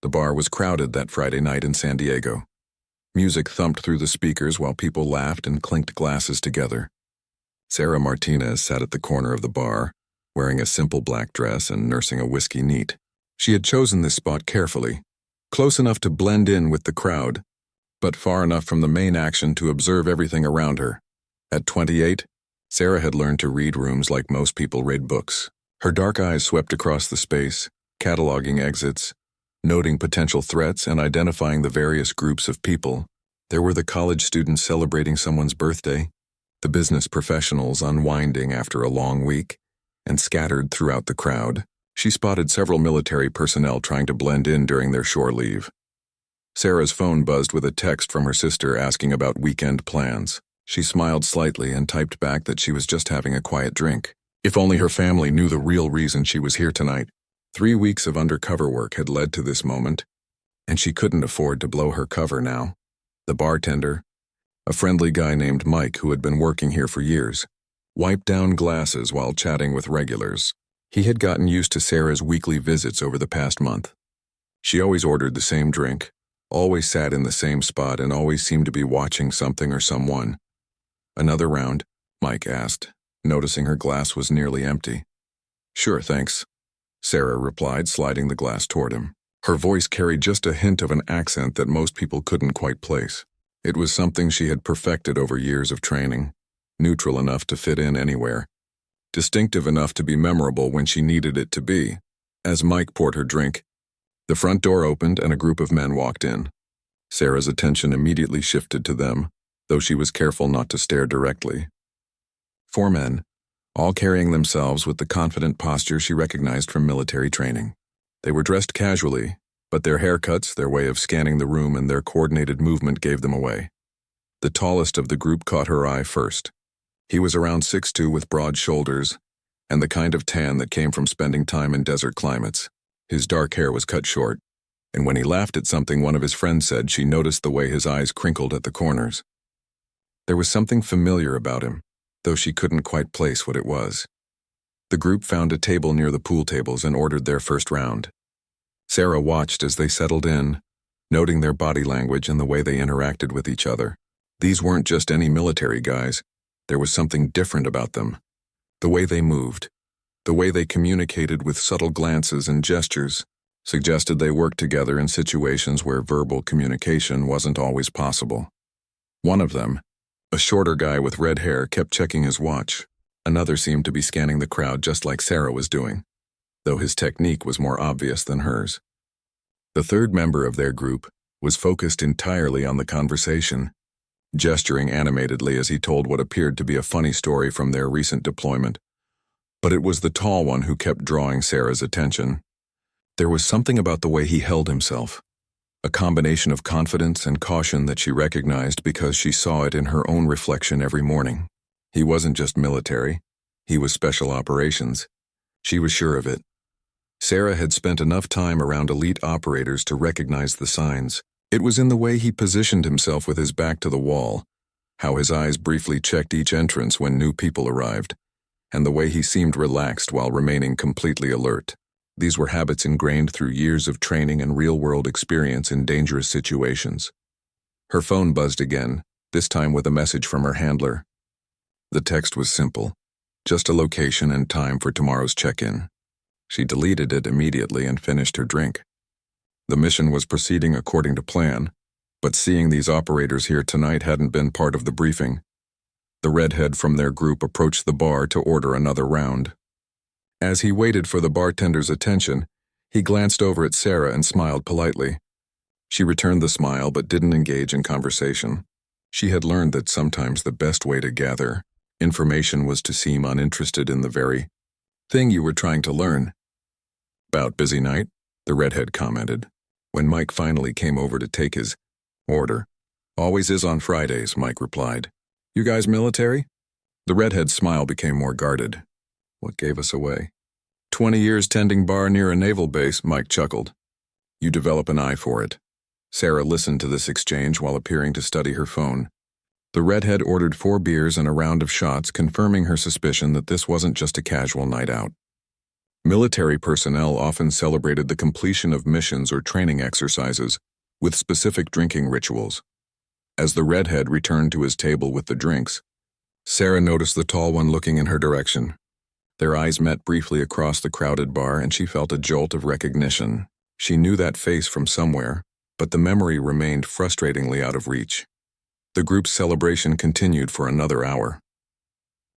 The bar was crowded that Friday night in San Diego. Music thumped through the speakers while people laughed and clinked glasses together. Sarah Martinez sat at the corner of the bar, wearing a simple black dress and nursing a whiskey neat. She had chosen this spot carefully, close enough to blend in with the crowd, but far enough from the main action to observe everything around her. At 28, Sarah had learned to read rooms like most people read books. Her dark eyes swept across the space, cataloging exits, noting potential threats and identifying the various groups of people. There were the college students celebrating someone's birthday, the business professionals unwinding after a long week, and scattered throughout the crowd, she spotted several military personnel trying to blend in during their shore leave. Sarah's phone buzzed with a text from her sister asking about weekend plans. She smiled slightly and typed back that she was just having a quiet drink. If only her family knew the real reason she was here tonight. 3 weeks of undercover work had led to this moment, and she couldn't afford to blow her cover now. The bartender, a friendly guy named Mike who had been working here for years, wiped down glasses while chatting with regulars. He had gotten used to Sarah's weekly visits over the past month. She always ordered the same drink, always sat in the same spot, and always seemed to be watching something or someone. "Another round?" Mike asked, noticing her glass was nearly empty. "Sure, thanks," Sarah replied, sliding the glass toward him. Her voice carried just a hint of an accent that most people couldn't quite place. It was something she had perfected over years of training, neutral enough to fit in anywhere, distinctive enough to be memorable when she needed it to be. As Mike poured her drink, the front door opened and a group of men walked in. Sarah's attention immediately shifted to them, though she was careful not to stare directly. 4 men, all carrying themselves with the confident posture she recognized from military training. They were dressed casually, but their haircuts, their way of scanning the room, and their coordinated movement gave them away. The tallest of the group caught her eye first. He was around 6'2" with broad shoulders, and the kind of tan that came from spending time in desert climates. His dark hair was cut short, and when he laughed at something one of his friends said, she noticed the way his eyes crinkled at the corners. There was something familiar about him, though she couldn't quite place what it was. The group found a table near the pool tables and ordered their first round. Sarah watched as they settled in, noting their body language and the way they interacted with each other. These weren't just any military guys. There was something different about them. The way they moved, the way they communicated with subtle glances and gestures, suggested they worked together in situations where verbal communication wasn't always possible. One of them, a shorter guy with red hair, kept checking his watch. Another seemed to be scanning the crowd just like Sarah was doing, though his technique was more obvious than hers. The third member of their group was focused entirely on the conversation, gesturing animatedly as he told what appeared to be a funny story from their recent deployment. But it was the tall one who kept drawing Sarah's attention. There was something about the way he held himself, a combination of confidence and caution that she recognized because she saw it in her own reflection every morning. He wasn't just military, he was special operations. She was sure of it. Sarah had spent enough time around elite operators to recognize the signs. It was in the way he positioned himself with his back to the wall, how his eyes briefly checked each entrance when new people arrived, and the way he seemed relaxed while remaining completely alert. These were habits ingrained through years of training and real-world experience in dangerous situations. Her phone buzzed again, this time with a message from her handler. The text was simple, just a location and time for tomorrow's check-in. She deleted it immediately and finished her drink. The mission was proceeding according to plan, but seeing these operators here tonight hadn't been part of the briefing. The redhead from their group approached the bar to order another round. As he waited for the bartender's attention, he glanced over at Sarah and smiled politely. She returned the smile but didn't engage in conversation. She had learned that sometimes the best way to gather information was to seem uninterested in the very thing you were trying to learn. "About busy night?" the redhead commented, when Mike finally came over to take his order. "Always is on Fridays," Mike replied. "You guys military?" The redhead's smile became more guarded. "What gave us away?" 20 years tending bar near a naval base," Mike chuckled. "You develop an eye for it." Sarah listened to this exchange while appearing to study her phone. The redhead ordered 4 beers and a round of shots, confirming her suspicion that this wasn't just a casual night out. Military personnel often celebrated the completion of missions or training exercises with specific drinking rituals. As the redhead returned to his table with the drinks, Sarah noticed the tall one looking in her direction. Their eyes met briefly across the crowded bar, and she felt a jolt of recognition. She knew that face from somewhere, but the memory remained frustratingly out of reach. The group's celebration continued for another hour.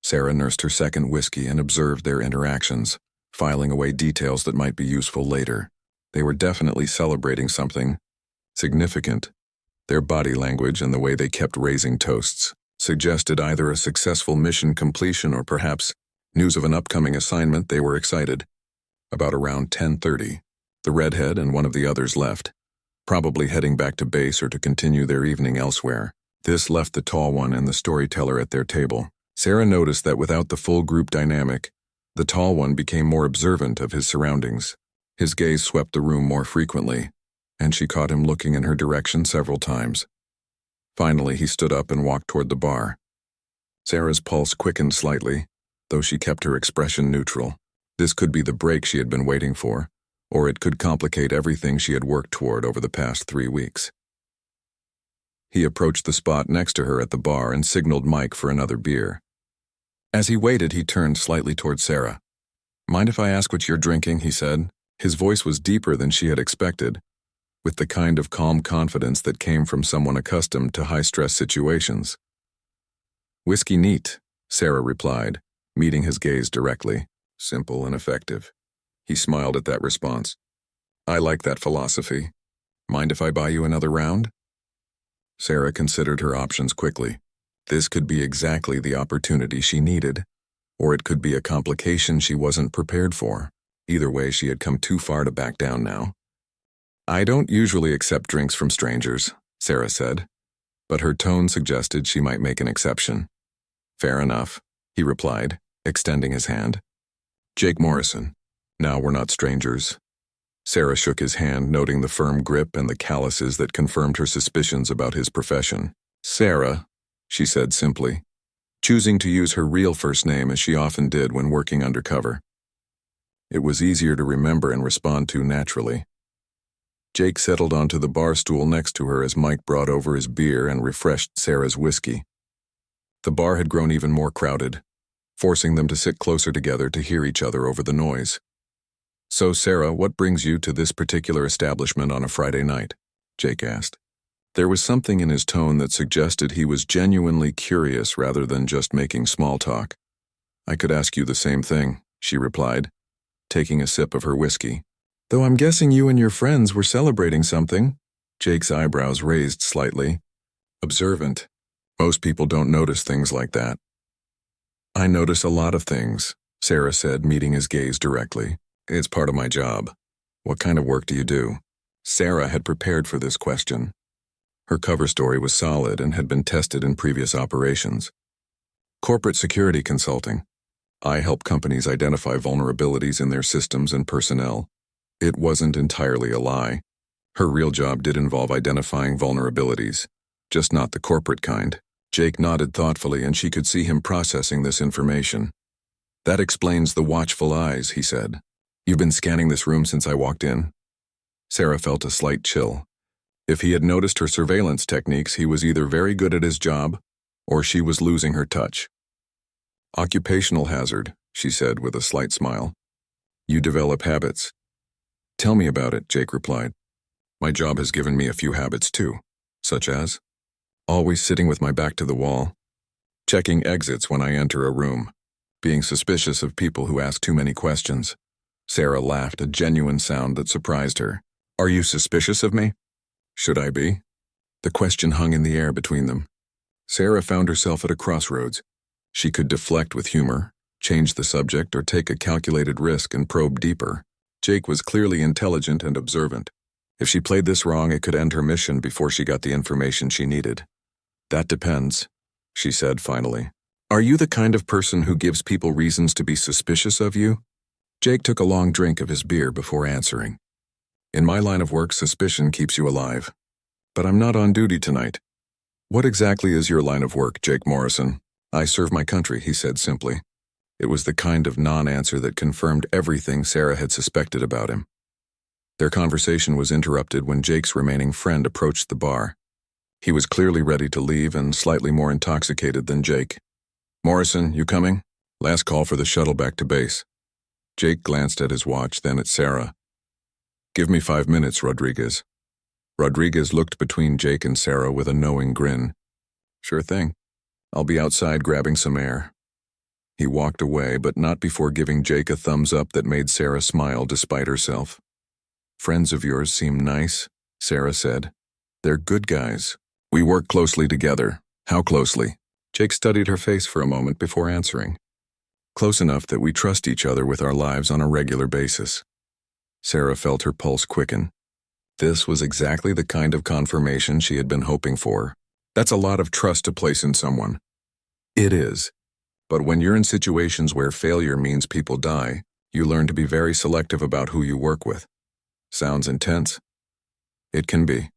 Sarah nursed her second whiskey and observed their interactions, filing away details that might be useful later. They were definitely celebrating something significant. Their body language and the way they kept raising toasts suggested either a successful mission completion or perhaps news of an upcoming assignment. They were excited. About around 10:30, the redhead and one of the others left, probably heading back to base or to continue their evening elsewhere. This left the tall one and the storyteller at their table. Sarah noticed that without the full group dynamic, the tall one became more observant of his surroundings. His gaze swept the room more frequently, and she caught him looking in her direction several times. Finally, he stood up and walked toward the bar. Sarah's pulse quickened slightly, though she kept her expression neutral. This could be the break she had been waiting for, or it could complicate everything she had worked toward over the past 3 weeks. He approached the spot next to her at the bar and signaled Mike for another beer. As he waited, he turned slightly toward Sarah. "Mind if I ask what you're drinking?" he said. His voice was deeper than she had expected, with the kind of calm confidence that came from someone accustomed to high-stress situations. "Whiskey neat," Sarah replied, meeting his gaze directly. Simple and effective. He smiled at that response. "I like that philosophy. Mind if I buy you another round?" Sarah considered her options quickly. This could be exactly the opportunity she needed, or it could be a complication she wasn't prepared for. Either way, she had come too far to back down now. "I don't usually accept drinks from strangers," Sarah said, but her tone suggested she might make an exception. "Fair enough," he replied, extending his hand. "Jake Morrison. Now we're not strangers." Sarah shook his hand, noting the firm grip and the calluses that confirmed her suspicions about his profession. "Sarah," she said simply, choosing to use her real first name as she often did when working undercover. It was easier to remember and respond to naturally. Jake settled onto the bar stool next to her as Mike brought over his beer and refreshed Sarah's whiskey. The bar had grown even more crowded, forcing them to sit closer together to hear each other over the noise. "So, Sarah, what brings you to this particular establishment on a Friday night?" Jake asked. There was something in his tone that suggested he was genuinely curious rather than just making small talk. "I could ask you the same thing," she replied, taking a sip of her whiskey. "Though I'm guessing you and your friends were celebrating something." Jake's eyebrows raised slightly. Observant. Most people don't notice things like that. "I notice a lot of things," Sarah said, meeting his gaze directly. "It's part of my job." "What kind of work do you do?" Sarah had prepared for this question. Her cover story was solid and had been tested in previous operations. "Corporate security consulting. I help companies identify vulnerabilities in their systems and personnel." It wasn't entirely a lie. Her real job did involve identifying vulnerabilities, just not the corporate kind. Jake nodded thoughtfully, and she could see him processing this information. "That explains the watchful eyes," he said. "You've been scanning this room since I walked in?" Sarah felt a slight chill. If he had noticed her surveillance techniques, he was either very good at his job, or she was losing her touch. "Occupational hazard," she said with a slight smile. "You develop habits." "Tell me about it," Jake replied. "My job has given me a few habits too." "Such as?" "Always sitting with my back to the wall. Checking exits when I enter a room. Being suspicious of people who ask too many questions." Sarah laughed, a genuine sound that surprised her. "Are you suspicious of me?" "Should I be?" The question hung in the air between them. Sarah found herself at a crossroads. She could deflect with humor, change the subject, or take a calculated risk and probe deeper. Jake was clearly intelligent and observant. If she played this wrong, it could end her mission before she got the information she needed. "That depends," she said finally. "Are you the kind of person who gives people reasons to be suspicious of you?" Jake took a long drink of his beer before answering. "In my line of work, suspicion keeps you alive. But I'm not on duty tonight." "What exactly is your line of work, Jake Morrison?" "I serve my country," he said simply. It was the kind of non-answer that confirmed everything Sarah had suspected about him. Their conversation was interrupted when Jake's remaining friend approached the bar. He was clearly ready to leave and slightly more intoxicated than Jake. "Morrison, you coming? Last call for the shuttle back to base." Jake glanced at his watch, then at Sarah. "Give me 5 minutes, Rodriguez." Rodriguez looked between Jake and Sarah with a knowing grin. "Sure thing. I'll be outside grabbing some air." He walked away, but not before giving Jake a thumbs up that made Sarah smile despite herself. "Friends of yours seem nice," Sarah said. "They're good guys. We work closely together." "How closely?" Jake studied her face for a moment before answering. "Close enough that we trust each other with our lives on a regular basis." Sarah felt her pulse quicken. This was exactly the kind of confirmation she had been hoping for. That's a lot of trust to place in someone. It is. But when you're in situations where failure means people die, you learn to be very selective about who you work with. Sounds intense? It can be.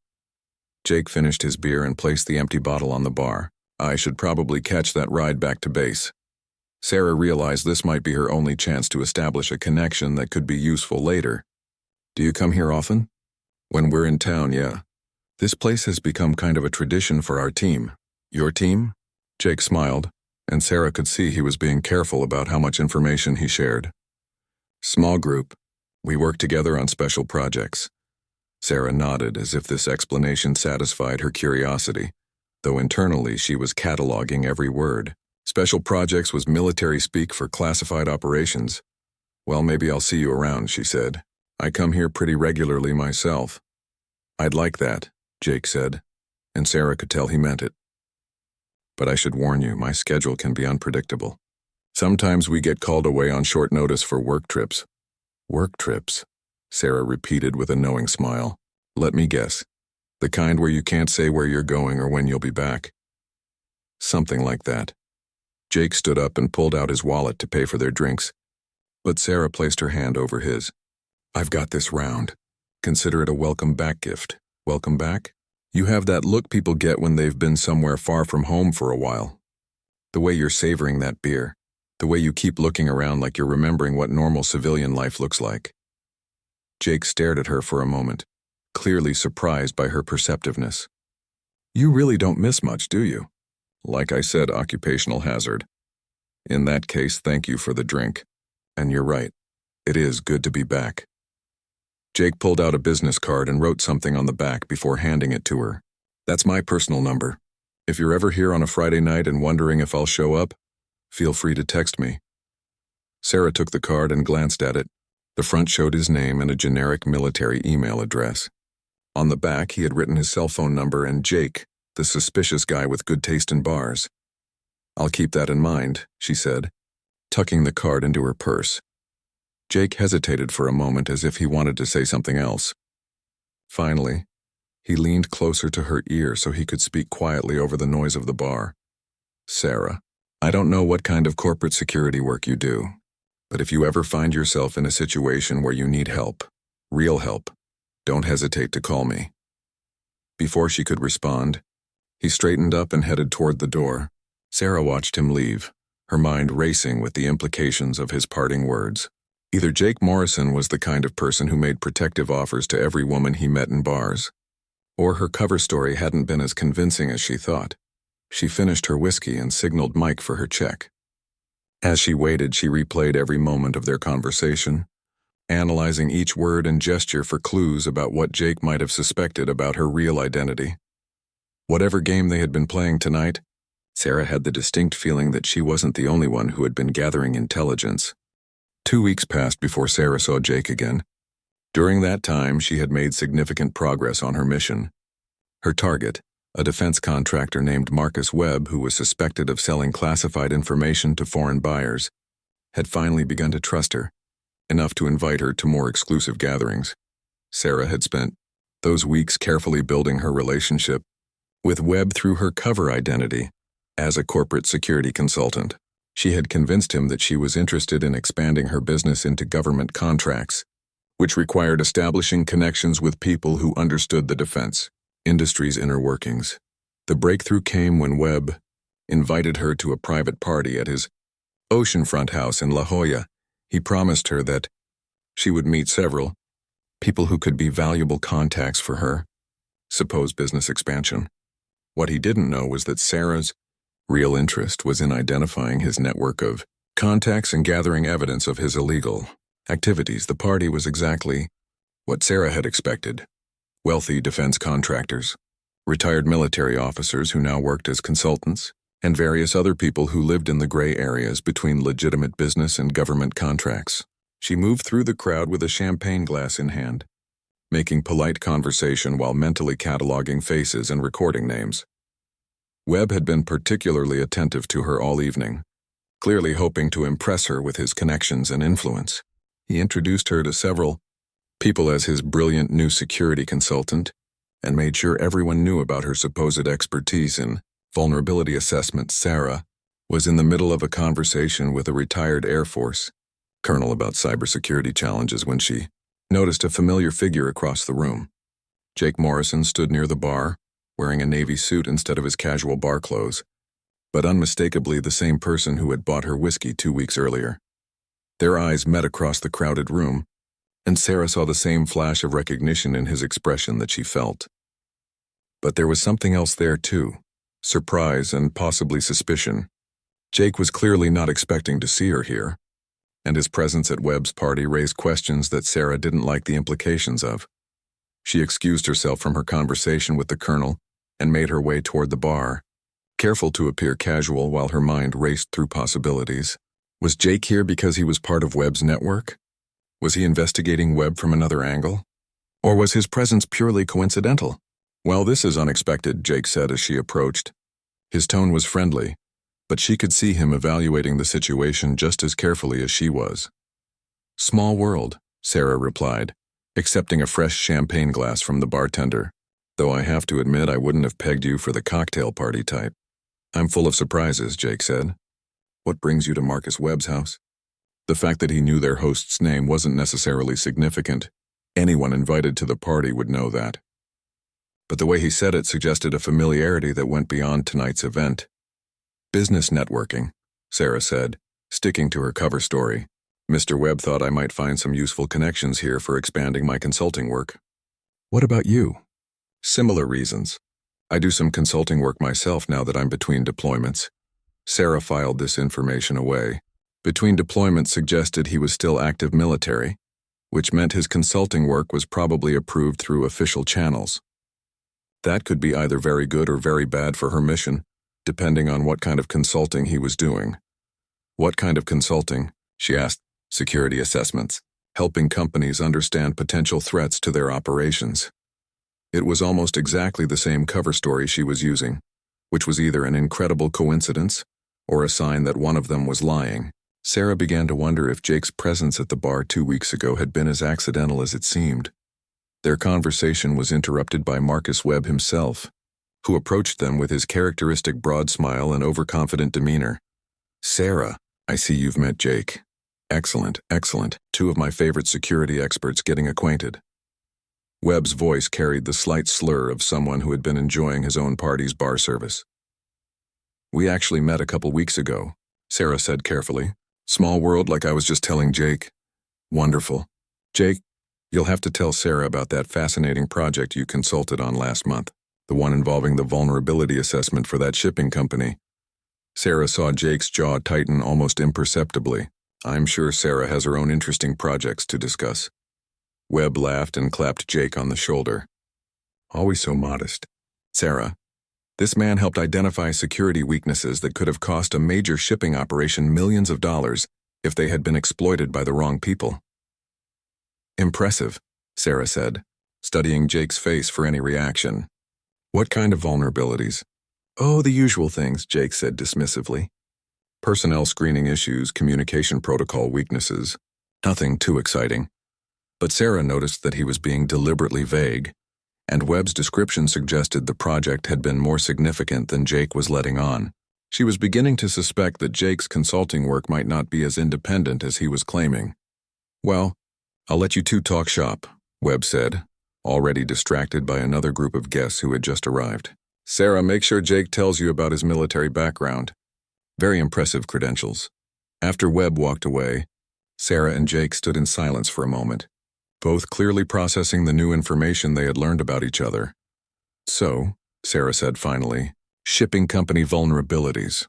Jake finished his beer and placed the empty bottle on the bar. I should probably catch that ride back to base. Sarah realized this might be her only chance to establish a connection that could be useful later. "Do you come here often?" "When we're in town, yeah. This place has become kind of a tradition for our team." "Your team?" Jake smiled, and Sarah could see he was being careful about how much information he shared. "Small group. We work together on special projects." Sarah nodded as if this explanation satisfied her curiosity, though internally she was cataloging every word. Special projects was military speak for classified operations. "Well, maybe I'll see you around," she said. "I come here pretty regularly myself." "I'd like that," Jake said, and Sarah could tell he meant it. "But I should warn you, my schedule can be unpredictable. Sometimes we get called away on short notice for work trips." "Work trips?" Sarah repeated with a knowing smile. "Let me guess. The kind where you can't say where you're going or when you'll be back." "Something like that." Jake stood up and pulled out his wallet to pay for their drinks, but Sarah placed her hand over his. "I've got this round. Consider it a welcome back gift." "Welcome back?" "You have that look people get when they've been somewhere far from home for a while. The way you're savoring that beer. The way you keep looking around like you're remembering what normal civilian life looks like." Jake stared at her for a moment, clearly surprised by her perceptiveness. "You really don't miss much, do you?" "Like I said, occupational hazard." "In that case, thank you for the drink. And you're right. It is good to be back." Jake pulled out a business card and wrote something on the back before handing it to her. "That's my personal number. If you're ever here on a Friday night and wondering if I'll show up, feel free to text me." Sarah took the card and glanced at it. The front showed his name and a generic military email address. On the back, he had written his cell phone number and Jake, the suspicious guy with good taste in bars. "I'll keep that in mind," she said, tucking the card into her purse. Jake hesitated for a moment as if he wanted to say something else. Finally, he leaned closer to her ear so he could speak quietly over the noise of the bar. "Sarah, I don't know what kind of corporate security work you do, but if you ever find yourself in a situation where you need help, real help, don't hesitate to call me." Before she could respond, he straightened up and headed toward the door. Sarah watched him leave, her mind racing with the implications of his parting words. Either Jake Morrison was the kind of person who made protective offers to every woman he met in bars, or her cover story hadn't been as convincing as she thought. She finished her whiskey and signaled Mike for her check. As she waited, she replayed every moment of their conversation, analyzing each word and gesture for clues about what Jake might have suspected about her real identity. Whatever game they had been playing tonight, Sarah had the distinct feeling that she wasn't the only one who had been gathering intelligence. 2 weeks passed before Sarah saw Jake again. During that time, she had made significant progress on her mission. Her target, a defense contractor named Marcus Webb who was suspected of selling classified information to foreign buyers, had finally begun to trust her, enough to invite her to more exclusive gatherings. Sarah had spent those weeks carefully building her relationship with Webb through her cover identity as a corporate security consultant. She had convinced him that she was interested in expanding her business into government contracts, which required establishing connections with people who understood the defense industry's inner workings. The breakthrough came when Webb invited her to a private party at his oceanfront house in La Jolla. He promised her that she would meet several people who could be valuable contacts for her. Suppose business expansion. What he didn't know was that Sarah's real interest was in identifying his network of contacts and gathering evidence of his illegal activities. The party was exactly what Sarah had expected. Wealthy defense contractors, retired military officers who now worked as consultants, and various other people who lived in the gray areas between legitimate business and government contracts. She moved through the crowd with a champagne glass in hand, making polite conversation while mentally cataloging faces and recording names. Webb had been particularly attentive to her all evening, clearly hoping to impress her with his connections and influence. He introduced her to several people as his brilliant new security consultant and made sure everyone knew about her supposed expertise in vulnerability assessment. Sarah was in the middle of a conversation with a retired Air Force colonel about cybersecurity challenges when she noticed a familiar figure across the room. Jake Morrison stood near the bar, wearing a navy suit instead of his casual bar clothes, but unmistakably the same person who had bought her whiskey 2 weeks earlier. Their eyes met across the crowded room, and Sarah saw the same flash of recognition in his expression that she felt. But there was something else there too, surprise and possibly suspicion. Jake was clearly not expecting to see her here, and his presence at Webb's party raised questions that Sarah didn't like the implications of. She excused herself from her conversation with the colonel and made her way toward the bar, careful to appear casual while her mind raced through possibilities. Was Jake here because he was part of Webb's network? Was he investigating Webb from another angle? Or was his presence purely coincidental? "Well, this is unexpected," Jake said as she approached. His tone was friendly, but she could see him evaluating the situation just as carefully as she was. "Small world," Sarah replied, accepting a fresh champagne glass from the bartender. "Though I have to admit I wouldn't have pegged you for the cocktail party type." "I'm full of surprises," Jake said. "What brings you to Marcus Webb's house?" The fact that he knew their host's name wasn't necessarily significant. Anyone invited to the party would know that. But the way he said it suggested a familiarity that went beyond tonight's event. "Business networking," Sarah said, sticking to her cover story. "Mr. Webb thought I might find some useful connections here for expanding my consulting work." "What about you?" "Similar reasons. I do some consulting work myself now that I'm between deployments." Sarah filed this information away. Between deployments suggested he was still active military, which meant his consulting work was probably approved through official channels. That could be either very good or very bad for her mission, depending on what kind of consulting he was doing. "What kind of consulting?" she asked. "Security assessments, helping companies understand potential threats to their operations." It was almost exactly the same cover story she was using, which was either an incredible coincidence or a sign that one of them was lying. Sarah began to wonder if Jake's presence at the bar 2 weeks ago had been as accidental as it seemed. Their conversation was interrupted by Marcus Webb himself, who approached them with his characteristic broad smile and overconfident demeanor. "Sarah, I see you've met Jake. Excellent, excellent. Two of my favorite security experts getting acquainted." Webb's voice carried the slight slur of someone who had been enjoying his own party's bar service. "We actually met a couple weeks ago," Sarah said carefully. "Small world, like I was just telling Jake." "Wonderful. Jake, you'll have to tell Sarah about that fascinating project you consulted on last month, the one involving the vulnerability assessment for that shipping company." Sarah saw Jake's jaw tighten almost imperceptibly. "I'm sure Sarah has her own interesting projects to discuss." Webb laughed and clapped Jake on the shoulder. "Always so modest. Sarah, this man helped identify security weaknesses that could have cost a major shipping operation millions of dollars if they had been exploited by the wrong people." "Impressive," Sarah said, studying Jake's face for any reaction. "What kind of vulnerabilities?" "Oh, the usual things," Jake said dismissively. "Personnel screening issues, communication protocol weaknesses. Nothing too exciting." But Sarah noticed that he was being deliberately vague, and Webb's description suggested the project had been more significant than Jake was letting on. She was beginning to suspect that Jake's consulting work might not be as independent as he was claiming. "Well, I'll let you two talk shop," Webb said, already distracted by another group of guests who had just arrived. "Sarah, make sure Jake tells you about his military background. Very impressive credentials. After Webb walked away, Sarah and Jake stood in silence for a moment, both clearly processing the new information they had learned about each other. So, Sarah said finally, shipping company vulnerabilities.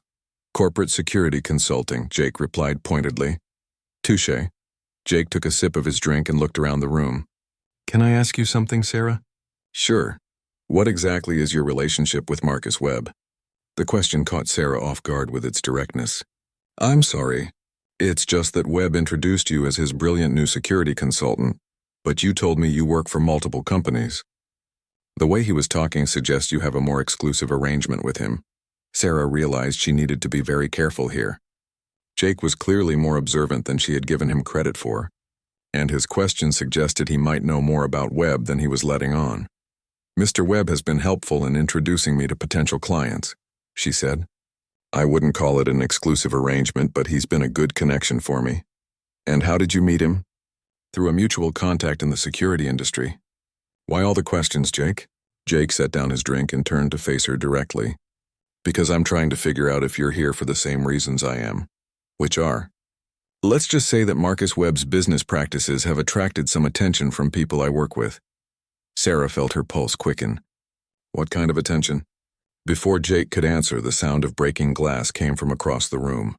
Corporate security consulting, Jake replied pointedly. Touché. Jake took a sip of his drink and looked around the room. Can I ask you something, Sarah? Sure. What exactly is your relationship with Marcus Webb? The question caught Sarah off guard with its directness. I'm sorry. It's just that Webb introduced you as his brilliant new security consultant, but you told me you work for multiple companies. The way he was talking suggests you have a more exclusive arrangement with him. Sarah realized she needed to be very careful here. Jake was clearly more observant than she had given him credit for, and his question suggested he might know more about Webb than he was letting on. Mr. Webb has been helpful in introducing me to potential clients, she said. I wouldn't call it an exclusive arrangement, but he's been a good connection for me. And how did you meet him? Through a mutual contact in the security industry. Why all the questions, Jake? Jake set down his drink and turned to face her directly. Because I'm trying to figure out if you're here for the same reasons I am. Which are? Let's just say that Marcus Webb's business practices have attracted some attention from people I work with. Sarah felt her pulse quicken. What kind of attention? Before Jake could answer, the sound of breaking glass came from across the room.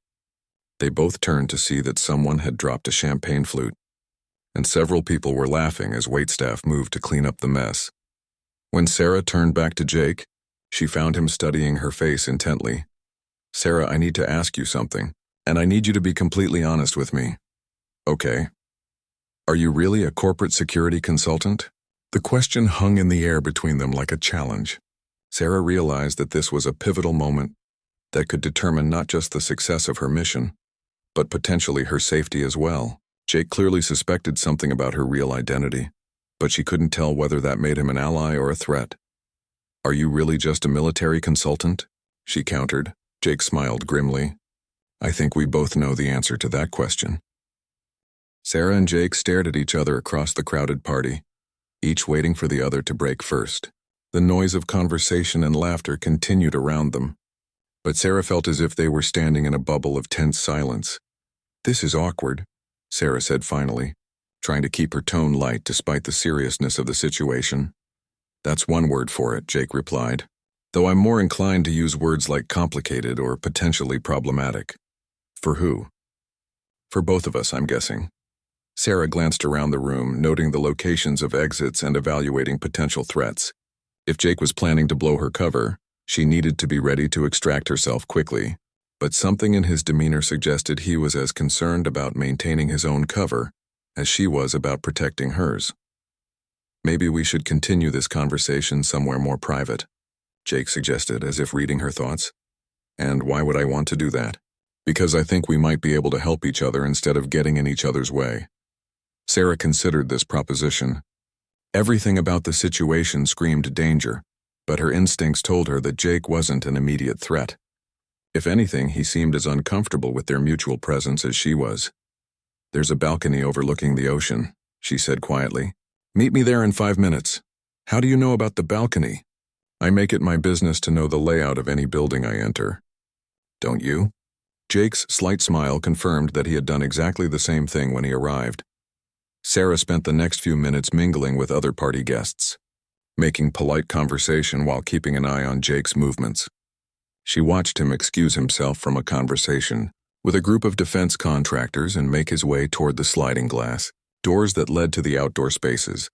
They both turned to see that someone had dropped a champagne flute, and several people were laughing as waitstaff moved to clean up the mess. When Sarah turned back to Jake, she found him studying her face intently. Sarah, I need to ask you something, and I need you to be completely honest with me. Okay. Are you really a corporate security consultant? The question hung in the air between them like a challenge. Sarah realized that this was a pivotal moment that could determine not just the success of her mission, but potentially her safety as well. Jake clearly suspected something about her real identity, but she couldn't tell whether that made him an ally or a threat. Are you really just a military consultant? She countered. Jake smiled grimly. I think we both know the answer to that question. Sarah and Jake stared at each other across the crowded party, each waiting for the other to break first. The noise of conversation and laughter continued around them, but Sarah felt as if they were standing in a bubble of tense silence. This is awkward, Sarah said finally, trying to keep her tone light despite the seriousness of the situation. That's one word for it, Jake replied, though I'm more inclined to use words like complicated or potentially problematic. For who? For both of us, I'm guessing. Sarah glanced around the room, noting the locations of exits and evaluating potential threats. If Jake was planning to blow her cover, she needed to be ready to extract herself quickly, but something in his demeanor suggested he was as concerned about maintaining his own cover as she was about protecting hers. Maybe we should continue this conversation somewhere more private, Jake suggested, as if reading her thoughts. And why would I want to do that? Because I think we might be able to help each other instead of getting in each other's way. Sarah considered this proposition. Everything about the situation screamed danger, but her instincts told her that Jake wasn't an immediate threat. If anything, he seemed as uncomfortable with their mutual presence as she was. There's a balcony overlooking the ocean, she said quietly. Meet me there in 5 minutes. How do you know about the balcony? I make it my business to know the layout of any building I enter. Don't you? Jake's slight smile confirmed that he had done exactly the same thing when he arrived. Sarah spent the next few minutes mingling with other party guests, making polite conversation while keeping an eye on Jake's movements. She watched him excuse himself from a conversation with a group of defense contractors and make his way toward the sliding glass doors that led to the outdoor spaces.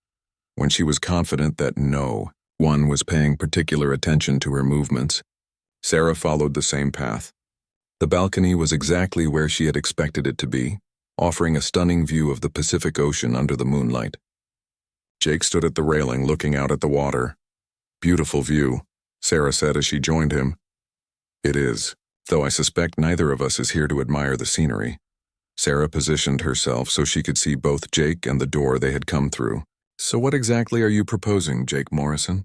When she was confident that no one was paying particular attention to her movements, Sarah followed the same path. The balcony was exactly where she had expected it to be, offering a stunning view of the Pacific Ocean under the moonlight. Jake stood at the railing looking out at the water. Beautiful view, Sarah said as she joined him. It is, though I suspect neither of us is here to admire the scenery. Sarah positioned herself so she could see both Jake and the door they had come through. So what exactly are you proposing, Jake Morrison?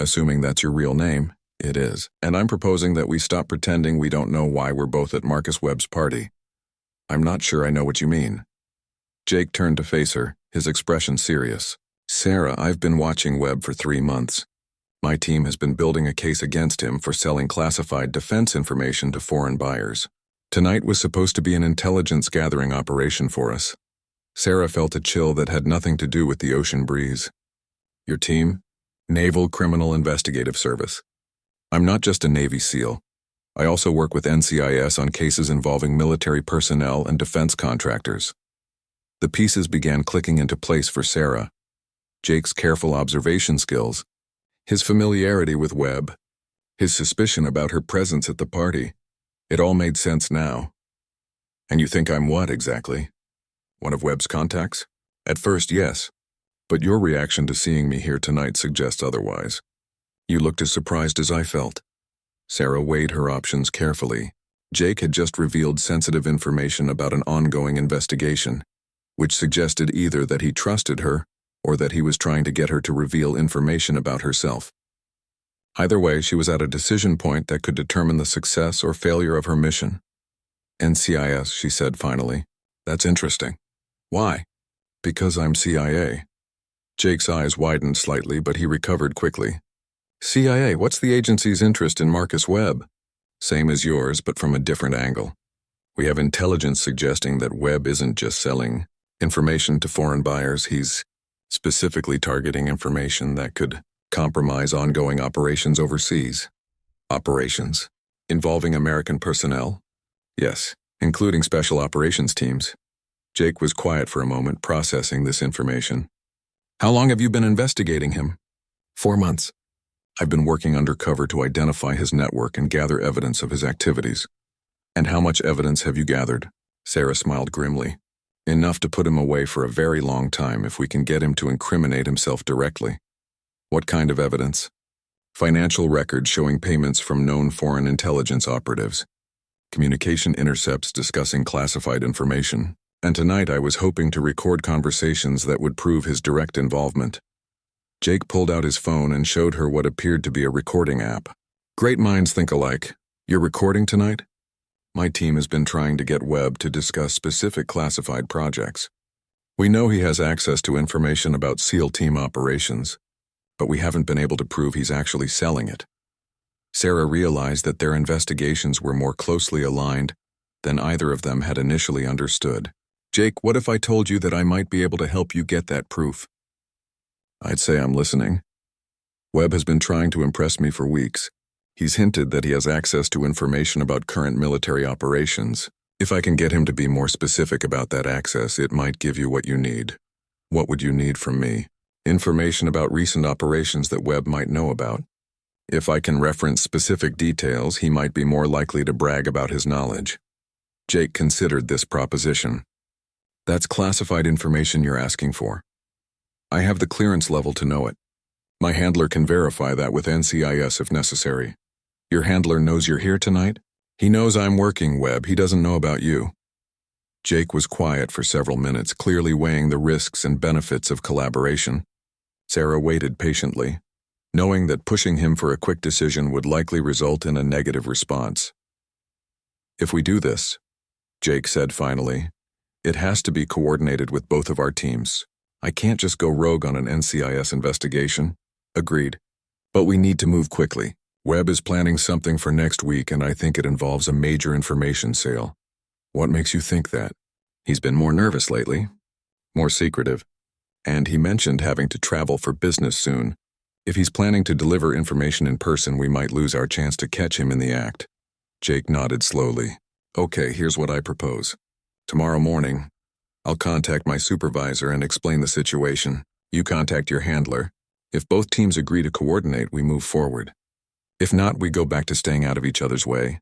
Assuming that's your real name, it is. And I'm proposing that we stop pretending we don't know why we're both at Marcus Webb's party. I'm not sure I know what you mean. Jake turned to face her, his expression serious. Sarah, I've been watching Webb for 3 months. My team has been building a case against him for selling classified defense information to foreign buyers. Tonight was supposed to be an intelligence-gathering operation for us. Sarah felt a chill that had nothing to do with the ocean breeze. Your team? Naval Criminal Investigative Service. I'm not just a Navy SEAL. I also work with NCIS on cases involving military personnel and defense contractors. The pieces began clicking into place for Sarah. Jake's careful observation skills, his familiarity with Webb, his suspicion about her presence at the party. It all made sense now. And you think I'm what exactly? One of Webb's contacts? At first, yes. But your reaction to seeing me here tonight suggests otherwise. You looked as surprised as I felt. Sarah weighed her options carefully. Jake had just revealed sensitive information about an ongoing investigation, which suggested either that he trusted her or that he was trying to get her to reveal information about herself. Either way, she was at a decision point that could determine the success or failure of her mission. NCIS, she said finally. That's interesting. Why? Because I'm CIA. Jake's eyes widened slightly, but he recovered quickly. CIA, what's the agency's interest in Marcus Webb? Same as yours, but from a different angle. We have intelligence suggesting that Webb isn't just selling information to foreign buyers, he's specifically targeting information that could compromise ongoing operations overseas. Operations? Involving American personnel? Yes, including special operations teams. Jake was quiet for a moment, processing this information. How long have you been investigating him? 4 months. I've been working undercover to identify his network and gather evidence of his activities. And how much evidence have you gathered? Sarah smiled grimly. Enough to put him away for a very long time if we can get him to incriminate himself directly. What kind of evidence? Financial records showing payments from known foreign intelligence operatives. Communication intercepts discussing classified information. And tonight I was hoping to record conversations that would prove his direct involvement. Jake pulled out his phone and showed her what appeared to be a recording app. Great minds think alike. You're recording tonight? My team has been trying to get Webb to discuss specific classified projects. We know he has access to information about SEAL team operations, but we haven't been able to prove he's actually selling it. Sarah realized that their investigations were more closely aligned than either of them had initially understood. Jake, what if I told you that I might be able to help you get that proof? I'd say I'm listening. Webb has been trying to impress me for weeks. He's hinted that he has access to information about current military operations. If I can get him to be more specific about that access, it might give you what you need. What would you need from me? Information about recent operations that Webb might know about. If I can reference specific details, he might be more likely to brag about his knowledge. Jake considered this proposition. That's classified information you're asking for. I have the clearance level to know it. My handler can verify that with NCIS if necessary. Your handler knows you're here tonight? He knows I'm working, Webb. He doesn't know about you. Jake was quiet for several minutes, clearly weighing the risks and benefits of collaboration. Sarah waited patiently, knowing that pushing him for a quick decision would likely result in a negative response. If we do this, Jake said finally, it has to be coordinated with both of our teams. I can't just go rogue on an NCIS investigation. Agreed. But we need to move quickly. Webb is planning something for next week, and I think it involves a major information sale. What makes you think that? He's been more nervous lately, more secretive, and he mentioned having to travel for business soon. If he's planning to deliver information in person, we might lose our chance to catch him in the act. Jake nodded slowly. Okay, here's what I propose. Tomorrow morning, I'll contact my supervisor and explain the situation. You contact your handler. If both teams agree to coordinate, we move forward. If not, we go back to staying out of each other's way.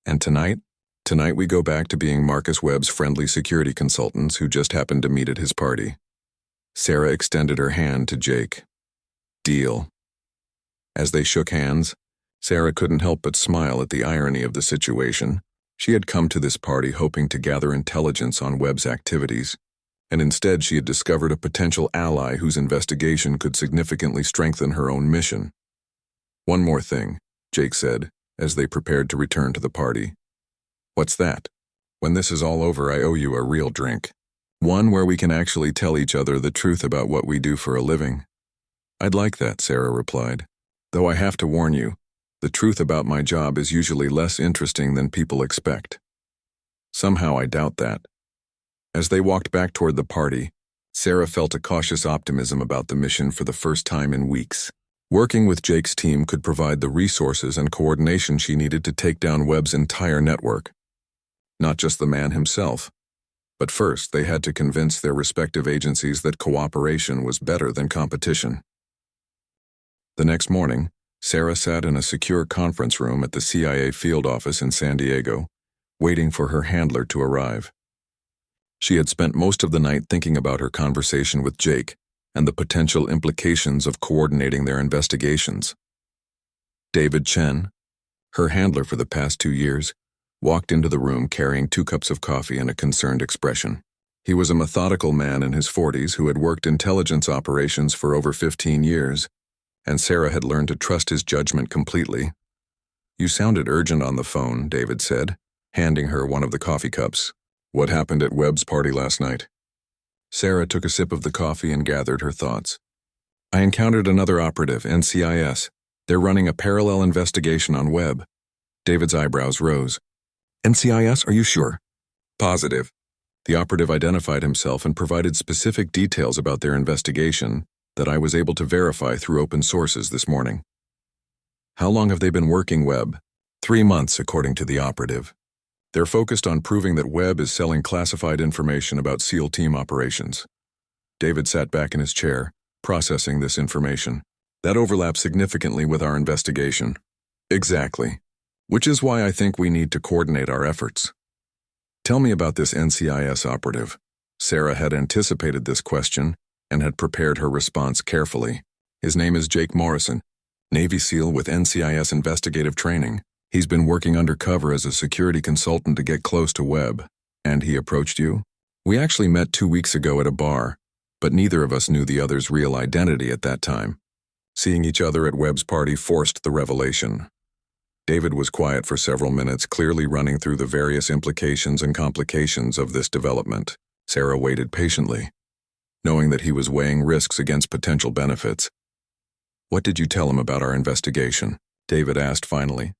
And tonight we go back to being Marcus Webb's friendly security consultants who just happened to meet at his party. Sarah extended her hand to Jake. Deal. As they shook hands, Sarah couldn't help but smile at the irony of the situation. She had come to this party hoping to gather intelligence on Webb's activities, and instead she had discovered a potential ally whose investigation could significantly strengthen her own mission. One more thing, Jake said, as they prepared to return to the party. What's that? When this is all over, I owe you a real drink. One where we can actually tell each other the truth about what we do for a living. I'd like that, Sarah replied. Though I have to warn you, the truth about my job is usually less interesting than people expect. Somehow I doubt that. As they walked back toward the party, Sarah felt a cautious optimism about the mission for the first time in weeks. Working with Jake's team could provide the resources and coordination she needed to take down Webb's entire network. Not just the man himself. But first, they had to convince their respective agencies that cooperation was better than competition. The next morning, Sarah sat in a secure conference room at the CIA field office in San Diego, waiting for her handler to arrive. She had spent most of the night thinking about her conversation with Jake and the potential implications of coordinating their investigations. David Chen, her handler for the past 2 years, walked into the room carrying 2 cups of coffee and a concerned expression. He was a methodical man in his 40s who had worked intelligence operations for over 15 years, and Sarah had learned to trust his judgment completely. "You sounded urgent on the phone," David said, handing her one of the coffee cups. "What happened at Webb's party last night?" Sarah took a sip of the coffee and gathered her thoughts. "I encountered another operative, NCIS. They're running a parallel investigation on Webb." David's eyebrows rose. "NCIS, are you sure?" "Positive." The operative identified himself and provided specific details about their investigation that I was able to verify through open sources this morning. "How long have they been working Webb?" 3 months, according to the operative. They're focused on proving that Webb is selling classified information about SEAL team operations. David sat back in his chair, processing this information. "That overlaps significantly with our investigation." "Exactly. Which is why I think we need to coordinate our efforts." "Tell me about this NCIS operative." Sarah had anticipated this question and had prepared her response carefully. "His name is Jake Morrison, Navy SEAL with NCIS investigative training. He's been working undercover as a security consultant to get close to Webb." "And he approached you?" "We actually met 2 weeks ago at a bar, but neither of us knew the other's real identity at that time. Seeing each other at Webb's party forced the revelation." David was quiet for several minutes, clearly running through the various implications and complications of this development. Sarah waited patiently, knowing that he was weighing risks against potential benefits. "What did you tell him about our investigation?" David asked finally.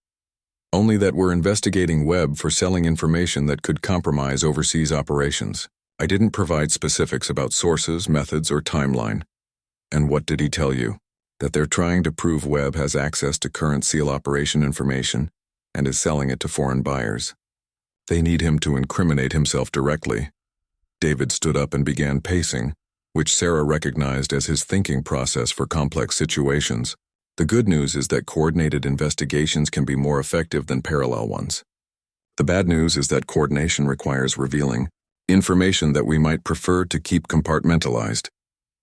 "Only that we're investigating Webb for selling information that could compromise overseas operations. I didn't provide specifics about sources, methods, or timeline." "And what did he tell you?" "That they're trying to prove Webb has access to current SEAL operation information and is selling it to foreign buyers. They need him to incriminate himself directly." David stood up and began pacing, which Sarah recognized as his thinking process for complex situations. The good news is that coordinated investigations can be more effective than parallel ones. The bad news is that coordination requires revealing information that we might prefer to keep compartmentalized.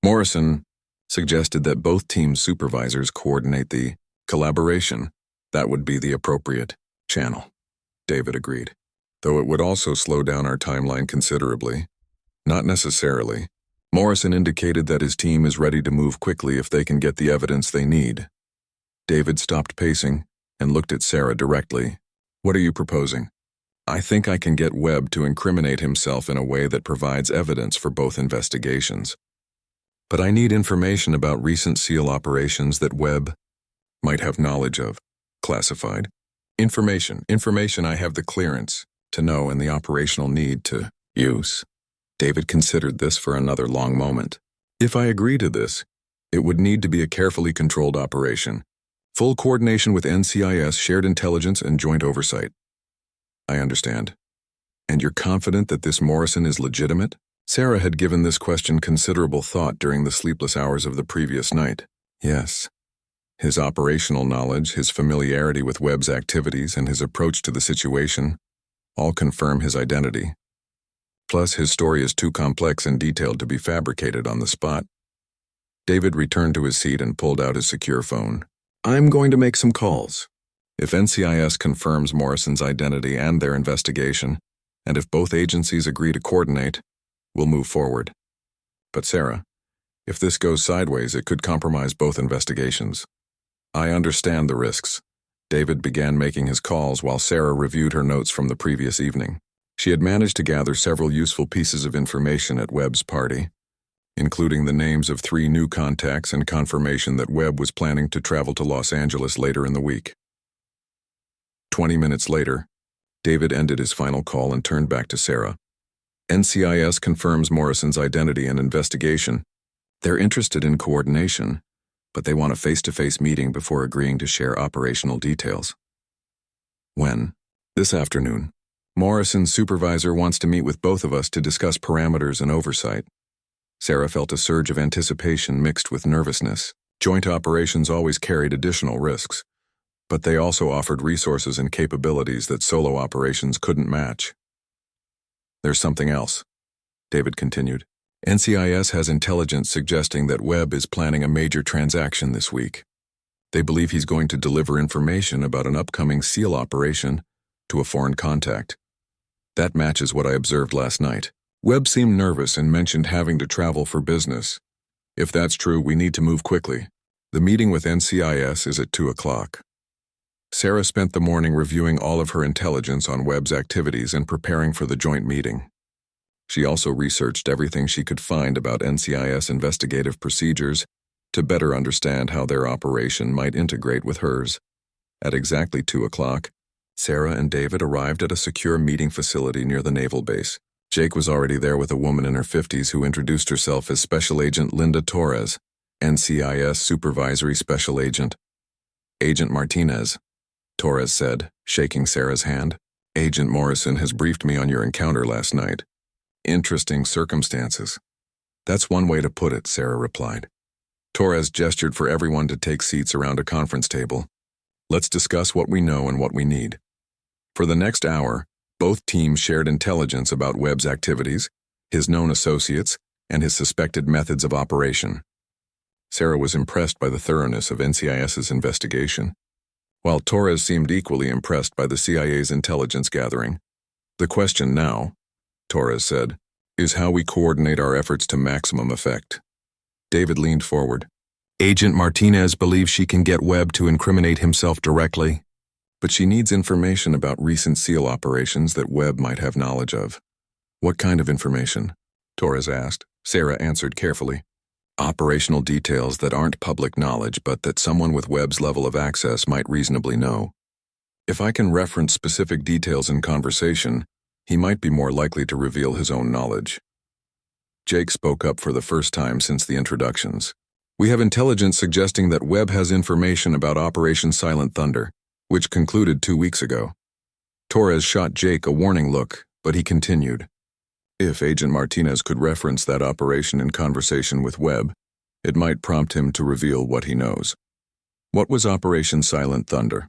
Morrison suggested that both team supervisors coordinate the collaboration. That would be the appropriate channel. David agreed. "Though it would also slow down our timeline considerably." "Not necessarily. Morrison indicated that his team is ready to move quickly if they can get the evidence they need." David stopped pacing and looked at Sarah directly. "What are you proposing?" "I think I can get Webb to incriminate himself in a way that provides evidence for both investigations. But I need information about recent SEAL operations that Webb might have knowledge of." "Classified information I have the clearance to know and the operational need to use." David considered this for another long moment. "If I agree to this, it would need to be a carefully controlled operation. Full coordination with NCIS, shared intelligence, and joint oversight." "I understand. And you're confident that this Morrison is legitimate?" Sarah had given this question considerable thought during the sleepless hours of the previous night. "Yes. His operational knowledge, his familiarity with Webb's activities, and his approach to the situation all confirm his identity. Plus, his story is too complex and detailed to be fabricated on the spot." David returned to his seat and pulled out his secure phone. "I'm going to make some calls. If NCIS confirms Morrison's identity and their investigation, and if both agencies agree to coordinate, we'll move forward. But Sarah, if this goes sideways, it could compromise both investigations." "I understand the risks." David began making his calls while Sarah reviewed her notes from the previous evening. She had managed to gather several useful pieces of information at Webb's party, including the names of 3 new contacts and confirmation that Webb was planning to travel to Los Angeles later in the week. 20 minutes later, David ended his final call and turned back to Sarah. NCIS confirms Morrison's identity and investigation. They're interested in coordination, but they want a face-to-face meeting before agreeing to share operational details. When? This afternoon. Morrison's supervisor wants to meet with both of us to discuss parameters and oversight. Sarah felt a surge of anticipation mixed with nervousness. Joint operations always carried additional risks, but they also offered resources and capabilities that solo operations couldn't match. There's something else, David continued. NCIS has intelligence suggesting that Webb is planning a major transaction this week. They believe he's going to deliver information about an upcoming SEAL operation to a foreign contact. That matches what I observed last night. Webb seemed nervous and mentioned having to travel for business. If that's true, we need to move quickly. The meeting with NCIS is at 2 o'clock. Sarah spent the morning reviewing all of her intelligence on Webb's activities and preparing for the joint meeting. She also researched everything she could find about NCIS investigative procedures to better understand how their operation might integrate with hers. At exactly 2 o'clock, Sarah and David arrived at a secure meeting facility near the naval base. Jake was already there with a woman in her 50s who introduced herself as Special Agent Linda Torres, NCIS Supervisory Special Agent. Agent Martinez, Torres said, shaking Sarah's hand. Agent Morrison has briefed me on your encounter last night. Interesting circumstances. That's one way to put it, Sarah replied. Torres gestured for everyone to take seats around a conference table. Let's discuss what we know and what we need. For the next hour, both teams shared intelligence about Webb's activities, his known associates, and his suspected methods of operation. Sarah was impressed by the thoroughness of NCIS's investigation, while Torres seemed equally impressed by the CIA's intelligence gathering. The question now, Torres said, is how we coordinate our efforts to maximum effect. David leaned forward. Agent Martinez believes she can get Webb to incriminate himself directly, but she needs information about recent SEAL operations that Webb might have knowledge of. What kind of information? Torres asked. Sarah answered carefully. Operational details that aren't public knowledge but that someone with Webb's level of access might reasonably know. If I can reference specific details in conversation, he might be more likely to reveal his own knowledge. Jake spoke up for the first time since the introductions. We have intelligence suggesting that Webb has information about Operation Silent Thunder, which concluded 2 weeks ago. Torres shot Jake a warning look, but he continued. If Agent Martinez could reference that operation in conversation with Webb, it might prompt him to reveal what he knows. What was Operation Silent Thunder?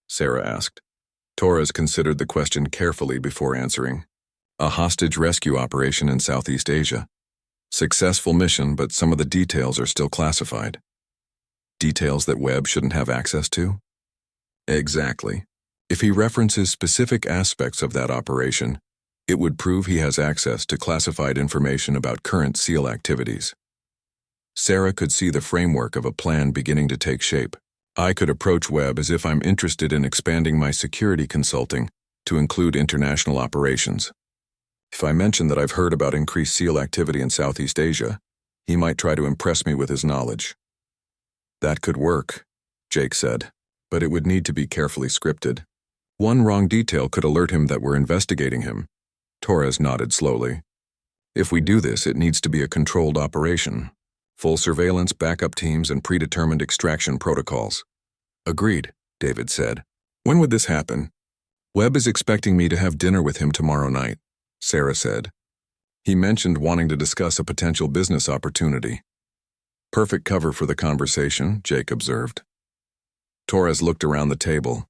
Sarah asked. Torres considered the question carefully before answering. A hostage rescue operation in Southeast Asia. Successful mission, but some of the details are still classified. Details that Webb shouldn't have access to? Exactly. If he references specific aspects of that operation, it would prove he has access to classified information about current SEAL activities. Sarah could see the framework of a plan beginning to take shape. I could approach Webb as if I'm interested in expanding my security consulting to include international operations. If I mention that I've heard about increased SEAL activity in Southeast Asia, he might try to impress me with his knowledge. That could work, Jake said, but it would need to be carefully scripted. One wrong detail could alert him that we're investigating him. Torres nodded slowly. If we do this, it needs to be a controlled operation. Full surveillance, backup teams, and predetermined extraction protocols. Agreed, David said. When would this happen? Webb is expecting me to have dinner with him tomorrow night, Sarah said. He mentioned wanting to discuss a potential business opportunity. Perfect cover for the conversation, Jake observed. Torres looked around the table.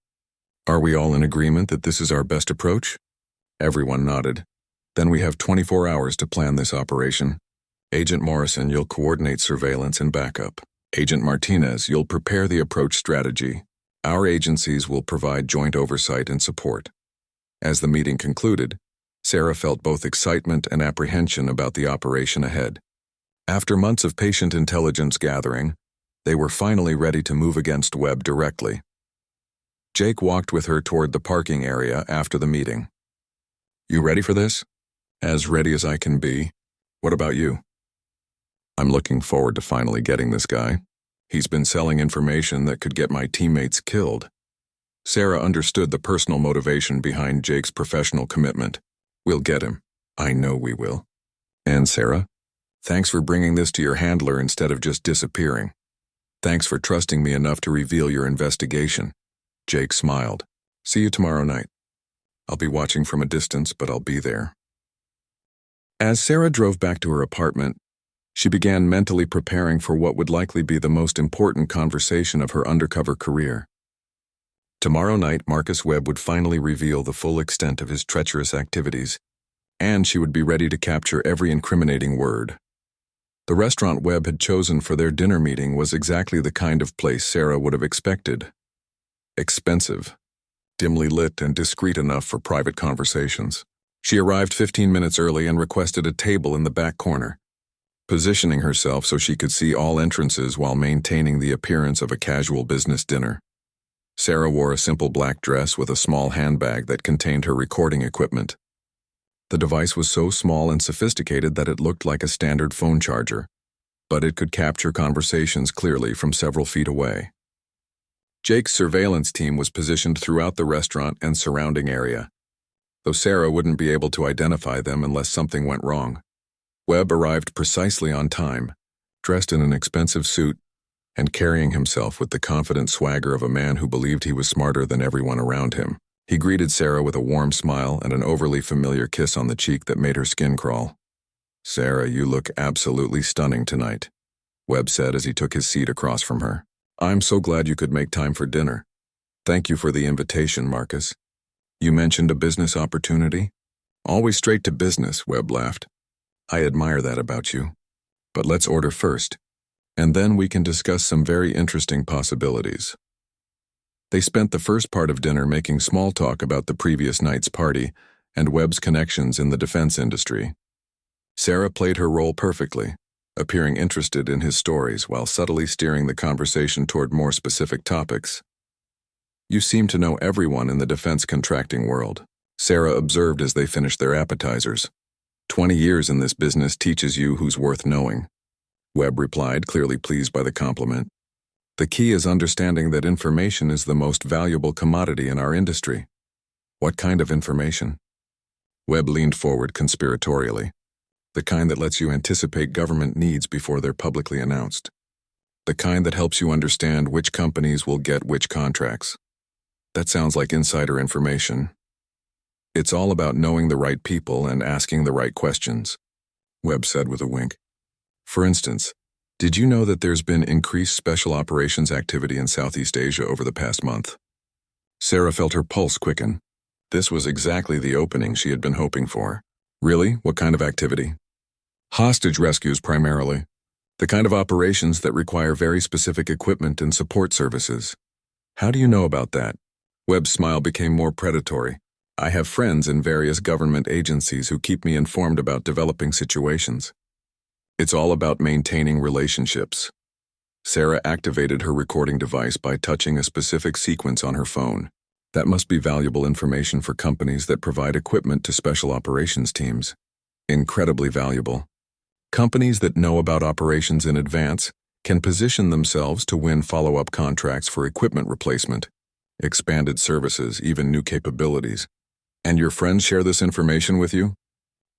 Are we all in agreement that this is our best approach? Everyone nodded. Then we have 24 hours to plan this operation. Agent Morrison, you'll coordinate surveillance and backup. Agent Martinez, you'll prepare the approach strategy. Our agencies will provide joint oversight and support. As the meeting concluded, Sarah felt both excitement and apprehension about the operation ahead. After months of patient intelligence gathering, they were finally ready to move against Webb directly. Jake walked with her toward the parking area after the meeting. You ready for this? As ready as I can be. What about you? I'm looking forward to finally getting this guy. He's been selling information that could get my teammates killed. Sarah understood the personal motivation behind Jake's professional commitment. We'll get him. I know we will. And Sarah? Thanks for bringing this to your handler instead of just disappearing. Thanks for trusting me enough to reveal your investigation. Jake smiled. See you tomorrow night. I'll be watching from a distance, but I'll be there. As Sarah drove back to her apartment, she began mentally preparing for what would likely be the most important conversation of her undercover career. Tomorrow night, Marcus Webb would finally reveal the full extent of his treacherous activities, and she would be ready to capture every incriminating word. The restaurant Webb had chosen for their dinner meeting was exactly the kind of place Sarah would have expected. Expensive, dimly lit and discreet enough for private conversations. She arrived 15 minutes early and requested a table in the back corner, positioning herself so she could see all entrances while maintaining the appearance of a casual business dinner. Sarah wore a simple black dress with a small handbag that contained her recording equipment. The device was so small and sophisticated that it looked like a standard phone charger, but it could capture conversations clearly from several feet away. Jake's surveillance team was positioned throughout the restaurant and surrounding area, though Sarah wouldn't be able to identify them unless something went wrong. Webb arrived precisely on time, dressed in an expensive suit, and carrying himself with the confident swagger of a man who believed he was smarter than everyone around him. He greeted Sarah with a warm smile and an overly familiar kiss on the cheek that made her skin crawl. "Sarah, you look absolutely stunning tonight," Webb said as he took his seat across from her. "I'm so glad you could make time for dinner. Thank you for the invitation, Marcus. You mentioned a business opportunity?" "Always straight to business," Webb laughed. "I admire that about you. But let's order first, and then we can discuss some very interesting possibilities." They spent the first part of dinner making small talk about the previous night's party and Webb's connections in the defense industry. Sarah played her role perfectly, appearing interested in his stories while subtly steering the conversation toward more specific topics. "You seem to know everyone in the defense contracting world," Sarah observed as they finished their appetizers. 20 years in this business teaches you who's worth knowing," Webb replied, clearly pleased by the compliment. "The key is understanding that information is the most valuable commodity in our industry." "What kind of information?" Webb leaned forward conspiratorially. "The kind that lets you anticipate government needs before they're publicly announced. The kind that helps you understand which companies will get which contracts." "That sounds like insider information." "It's all about knowing the right people and asking the right questions," Webb said with a wink. "For instance, did you know that there's been increased special operations activity in Southeast Asia over the past month?" Sarah felt her pulse quicken. This was exactly the opening she had been hoping for. "Really? What kind of activity?" "Hostage rescues primarily. The kind of operations that require very specific equipment and support services." "How do you know about that?" Webb's smile became more predatory. "I have friends in various government agencies who keep me informed about developing situations. It's all about maintaining relationships." Sarah activated her recording device by touching a specific sequence on her phone. That must be valuable information for companies that provide equipment to special operations teams. Incredibly valuable. Companies that know about operations in advance can position themselves to win follow-up contracts for equipment replacement, expanded services, even new capabilities. "And your friends share this information with you?"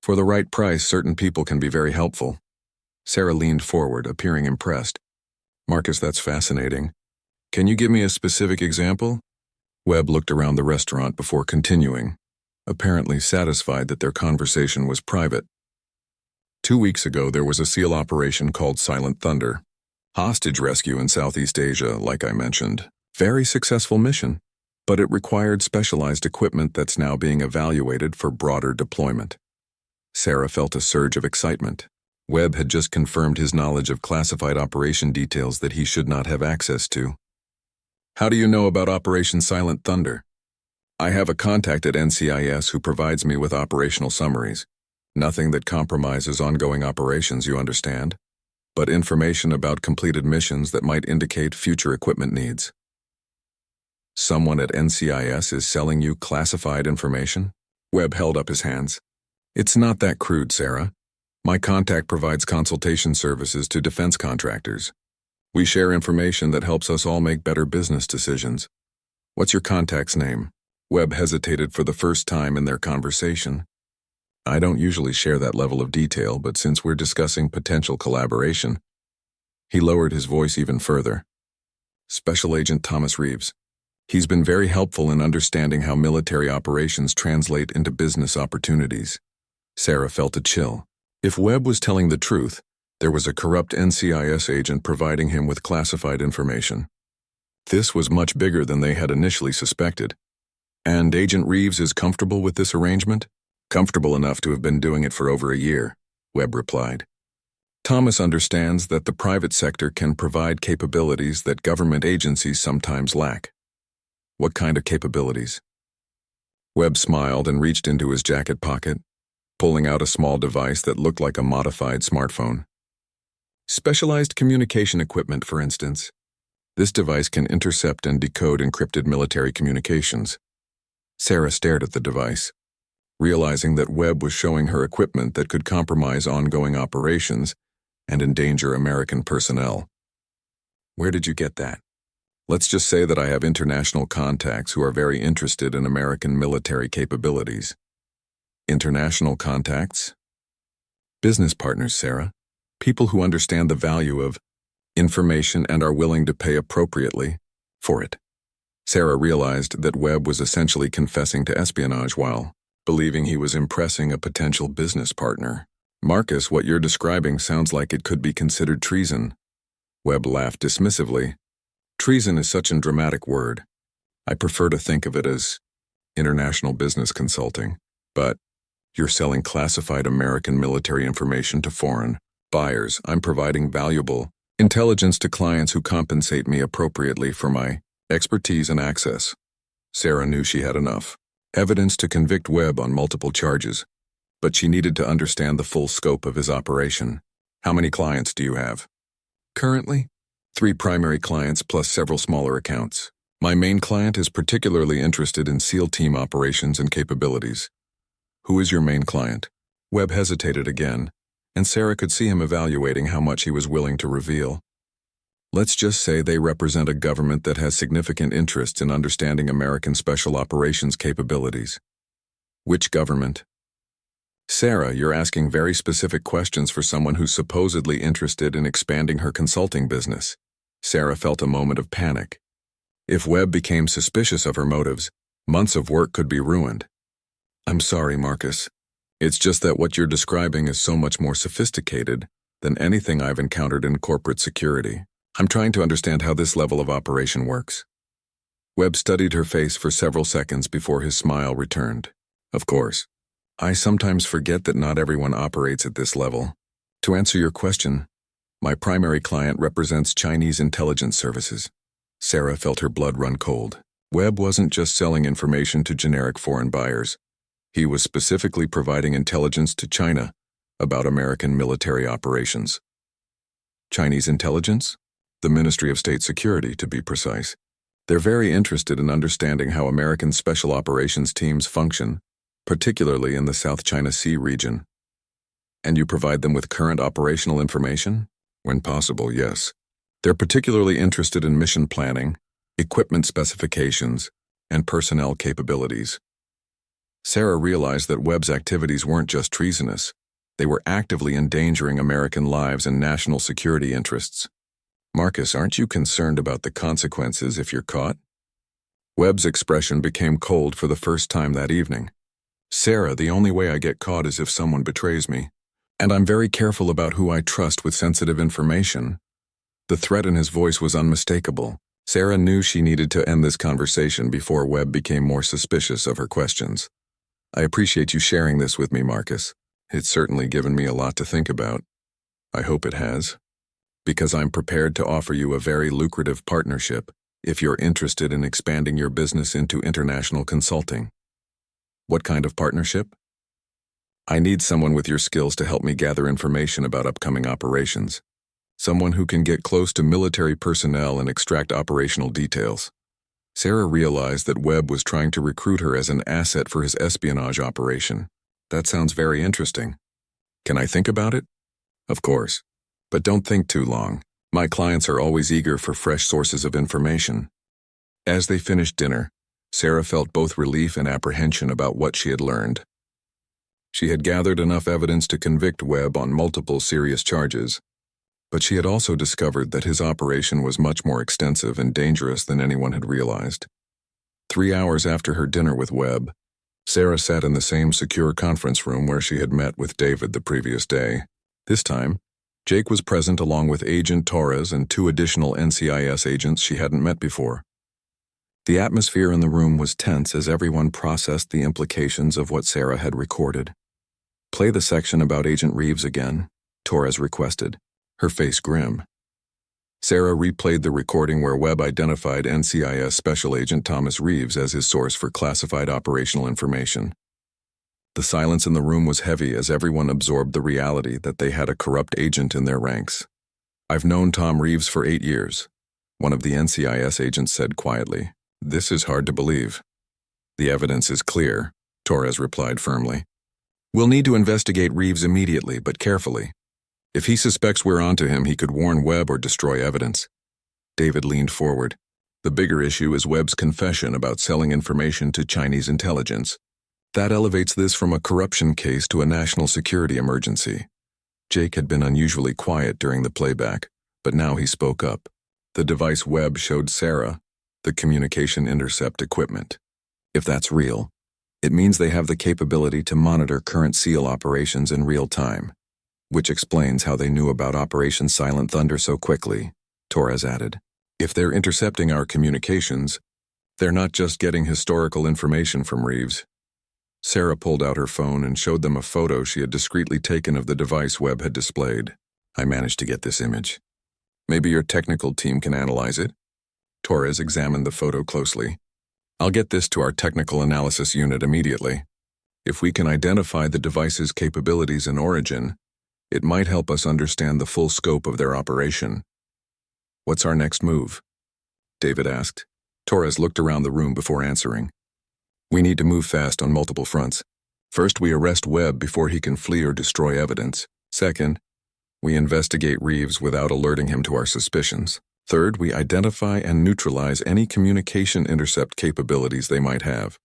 "For the right price, certain people can be very helpful." Sarah leaned forward, appearing impressed. "Marcus, that's fascinating. Can you give me a specific example?" Webb looked around the restaurant before continuing, apparently satisfied that their conversation was private. 2 weeks ago, there was a SEAL operation called Silent Thunder. Hostage rescue in Southeast Asia, like I mentioned. Very successful mission, but it required specialized equipment that's now being evaluated for broader deployment. Sarah felt a surge of excitement. Webb had just confirmed his knowledge of classified operation details that he should not have access to. "How do you know about Operation Silent Thunder?" "I have a contact at NCIS who provides me with operational summaries. Nothing that compromises ongoing operations, you understand, but information about completed missions that might indicate future equipment needs." "Someone at NCIS is selling you classified information?" Webb held up his hands. "It's not that crude, Sarah. My contact provides consultation services to defense contractors. We share information that helps us all make better business decisions. What's your contact's name? Webb hesitated for the first time in their conversation. I don't usually share that level of detail, but since we're discussing potential collaboration, he lowered his voice even further. Special Agent Thomas Reeves. He's been very helpful in understanding how military operations translate into business opportunities. Sarah felt a chill. If Webb was telling the truth, there was a corrupt NCIS agent providing him with classified information. This was much bigger than they had initially suspected. And Agent Reeves is comfortable with this arrangement? Comfortable enough to have been doing it for over a year, Webb replied. Thomas understands that the private sector can provide capabilities that government agencies sometimes lack. What kind of capabilities? Webb smiled and reached into his jacket pocket, pulling out a small device that looked like a modified smartphone. Specialized communication equipment, for instance. This device can intercept and decode encrypted military communications. Sarah stared at the device, realizing that Webb was showing her equipment that could compromise ongoing operations and endanger American personnel. Where did you get that? Let's just say that I have international contacts who are very interested in American military capabilities. International contacts? Business partners, Sarah. People who understand the value of information and are willing to pay appropriately for it. Sarah realized that Webb was essentially confessing to espionage while believing he was impressing a potential business partner. Marcus, what you're describing sounds like it could be considered treason. Webb laughed dismissively. Treason is such a dramatic word. I prefer to think of it as international business consulting. But you're selling classified American military information to foreign buyers. I'm providing valuable intelligence to clients who compensate me appropriately for my expertise and access. Sarah knew she had enough evidence to convict Webb on multiple charges, but she needed to understand the full scope of his operation. How many clients do you have? Currently, 3 primary clients plus several smaller accounts. My main client is particularly interested in SEAL team operations and capabilities. Who is your main client? Webb hesitated again, and Sarah could see him evaluating how much he was willing to reveal. Let's just say they represent a government that has significant interest in understanding American special operations capabilities. Which government? Sarah, you're asking very specific questions for someone who's supposedly interested in expanding her consulting business. Sarah felt a moment of panic. If Webb became suspicious of her motives, months of work could be ruined. I'm sorry, Marcus. It's just that what you're describing is so much more sophisticated than anything I've encountered in corporate security. I'm trying to understand how this level of operation works. Webb studied her face for several seconds before his smile returned. Of course. I sometimes forget that not everyone operates at this level. To answer your question, my primary client represents Chinese intelligence services. Sarah felt her blood run cold. Webb wasn't just selling information to generic foreign buyers. He was specifically providing intelligence to China about American military operations. Chinese intelligence? The Ministry of State Security, to be precise. They're very interested in understanding how American special operations teams function, particularly in the South China Sea region. And you provide them with current operational information? When possible, yes. They're particularly interested in mission planning, equipment specifications, and personnel capabilities. Sarah realized that Webb's activities weren't just treasonous. They were actively endangering American lives and national security interests. Marcus, aren't you concerned about the consequences if you're caught? Webb's expression became cold for the first time that evening. Sarah, the only way I get caught is if someone betrays me. And I'm very careful about who I trust with sensitive information. The threat in his voice was unmistakable. Sarah knew she needed to end this conversation before Webb became more suspicious of her questions. I appreciate you sharing this with me, Marcus. It's certainly given me a lot to think about. I hope it has. Because I'm prepared to offer you a very lucrative partnership if you're interested in expanding your business into international consulting. What kind of partnership? I need someone with your skills to help me gather information about upcoming operations. Someone who can get close to military personnel and extract operational details. Sarah realized that Webb was trying to recruit her as an asset for his espionage operation. That sounds very interesting. Can I think about it? Of course. But don't think too long. My clients are always eager for fresh sources of information. As they finished dinner, Sarah felt both relief and apprehension about what she had learned. She had gathered enough evidence to convict Webb on multiple serious charges, but she had also discovered that his operation was much more extensive and dangerous than anyone had realized. 3 hours after her dinner with Webb, Sarah sat in the same secure conference room where she had met with David the previous day. This time, Jake was present along with Agent Torres and 2 additional NCIS agents she hadn't met before. The atmosphere in the room was tense as everyone processed the implications of what Sarah had recorded. "Play the section about Agent Reeves again," Torres requested, her face grim. Sarah replayed the recording where Webb identified NCIS Special Agent Thomas Reeves as his source for classified operational information. The silence in the room was heavy as everyone absorbed the reality that they had a corrupt agent in their ranks. "I've known Tom Reeves for 8 years, one of the NCIS agents said quietly. "This is hard to believe." "The evidence is clear," Torres replied firmly. "We'll need to investigate Reeves immediately, but carefully. If he suspects we're onto him, he could warn Webb or destroy evidence." David leaned forward. "The bigger issue is Webb's confession about selling information to Chinese intelligence. That elevates this from a corruption case to a national security emergency." Jake had been unusually quiet during the playback, but now he spoke up. "The device Webb showed Sarah, the communication intercept equipment. If that's real, it means they have the capability to monitor current SEAL operations in real time, which explains how they knew about Operation Silent Thunder so quickly," Torres added. "If they're intercepting our communications, they're not just getting historical information from Reeves." Sarah pulled out her phone and showed them a photo she had discreetly taken of the device Webb had displayed. "I managed to get this image. Maybe your technical team can analyze it?" Torres examined the photo closely. "I'll get this to our technical analysis unit immediately. If we can identify the device's capabilities and origin, it might help us understand the full scope of their operation." "What's our next move?" David asked. Torres looked around the room before answering. "We need to move fast on multiple fronts. First, we arrest Webb before he can flee or destroy evidence. Second, we investigate Reeves without alerting him to our suspicions. Third, we identify and neutralize any communication intercept capabilities they might have."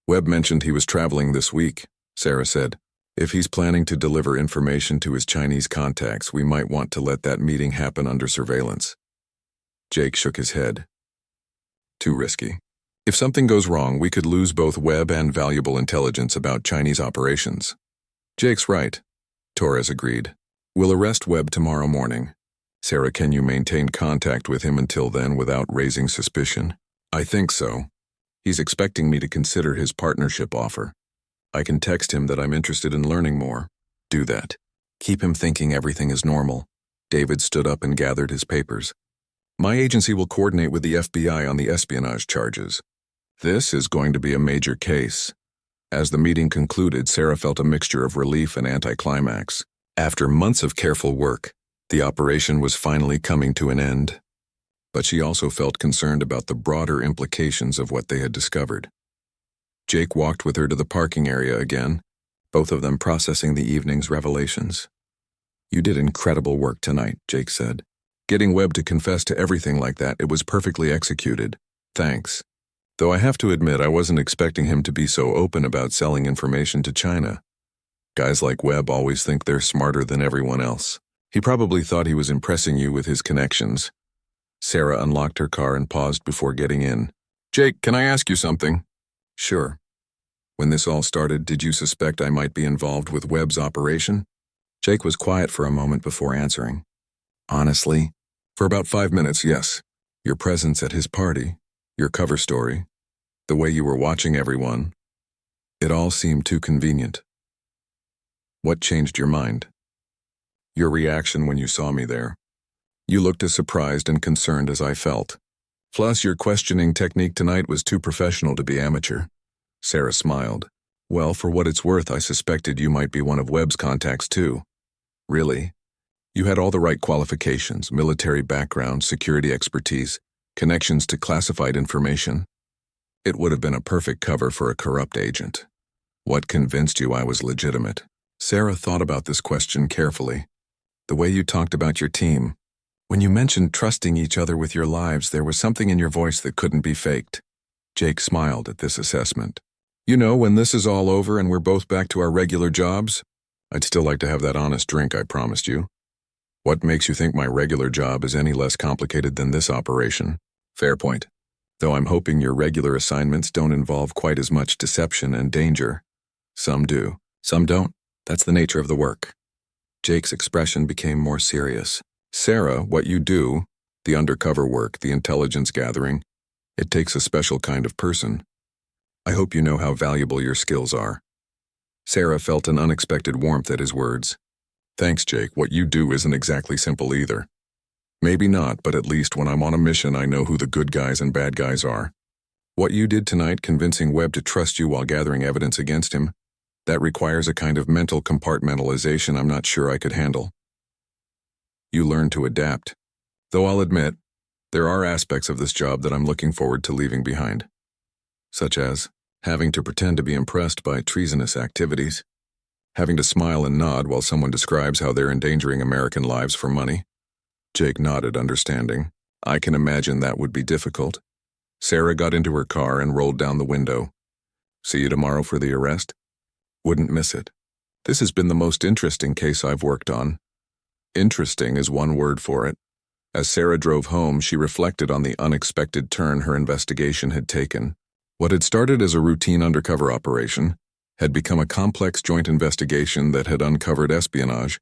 "Webb mentioned he was traveling this week," Sarah said. "If he's planning to deliver information to his Chinese contacts, we might want to let that meeting happen under surveillance." Jake shook his head. "Too risky. If something goes wrong, we could lose both Webb and valuable intelligence about Chinese operations." "Jake's right," Torres agreed. "We'll arrest Webb tomorrow morning. Sarah, can you maintain contact with him until then without raising suspicion?" "I think so. He's expecting me to consider his partnership offer. I can text him that I'm interested in learning more." "Do that. Keep him thinking everything is normal." David stood up and gathered his papers. "My agency will coordinate with the FBI on the espionage charges. This is going to be a major case." As the meeting concluded, Sarah felt a mixture of relief and anticlimax. After months of careful work, the operation was finally coming to an end. But she also felt concerned about the broader implications of what they had discovered. Jake walked with her to the parking area again, both of them processing the evening's revelations. "You did incredible work tonight," Jake said. "Getting Webb to confess to everything like that, it was perfectly executed. Thanks. Though I have to admit I wasn't expecting him to be so open about selling information to China. Guys like Webb always think they're smarter than everyone else. He probably thought he was impressing you with his connections." Sarah unlocked her car and paused before getting in. "Jake, can I ask you something?" "Sure. When this all started, did you suspect I might be involved with Webb's operation?" Jake was quiet for a moment before answering. "Honestly, for about 5 minutes, yes. Your presence at his party, your cover story, the way you were watching everyone, it all seemed too convenient." "What changed your mind?" "Your reaction when you saw me there. You looked as surprised and concerned as I felt. Plus, your questioning technique tonight was too professional to be amateur." Sarah smiled. "Well, for what it's worth, I suspected you might be one of Webb's contacts too." "Really? You had all the right qualifications: military background, security expertise, connections to classified information. It would have been a perfect cover for a corrupt agent. What convinced you I was legitimate?" Sarah thought about this question carefully. "The way you talked about your team. When you mentioned trusting each other with your lives, there was something in your voice that couldn't be faked. Jake smiled at this assessment. You know, when this is all over and we're both back to our regular jobs, I'd still like to have that honest drink I promised you. What makes you think my regular job is any less complicated than this operation? Fair point. Though I'm hoping your regular assignments don't involve quite as much deception and danger. Some do, some don't. That's the nature of the work. Jake's expression became more serious. Sarah, what you do, the undercover work, the intelligence gathering, it takes a special kind of person. I hope you know how valuable your skills are. Sarah felt an unexpected warmth at his words. Thanks, Jake. What you do isn't exactly simple either. Maybe not, but at least when I'm on a mission, I know who the good guys and bad guys are. What you did tonight, convincing Webb to trust you while gathering evidence against him, that requires a kind of mental compartmentalization I'm not sure I could handle. You learn to adapt. Though I'll admit, there are aspects of this job that I'm looking forward to leaving behind. Such as having to pretend to be impressed by treasonous activities, having to smile and nod while someone describes how they're endangering American lives for money. Jake nodded, understanding. I can imagine that would be difficult. Sarah got into her car and rolled down the window. See you tomorrow for the arrest? Wouldn't miss it. This has been the most interesting case I've worked on. Interesting is one word for it. As Sarah drove home, she reflected on the unexpected turn her investigation had taken. What had started as a routine undercover operation had become a complex joint investigation that had uncovered espionage,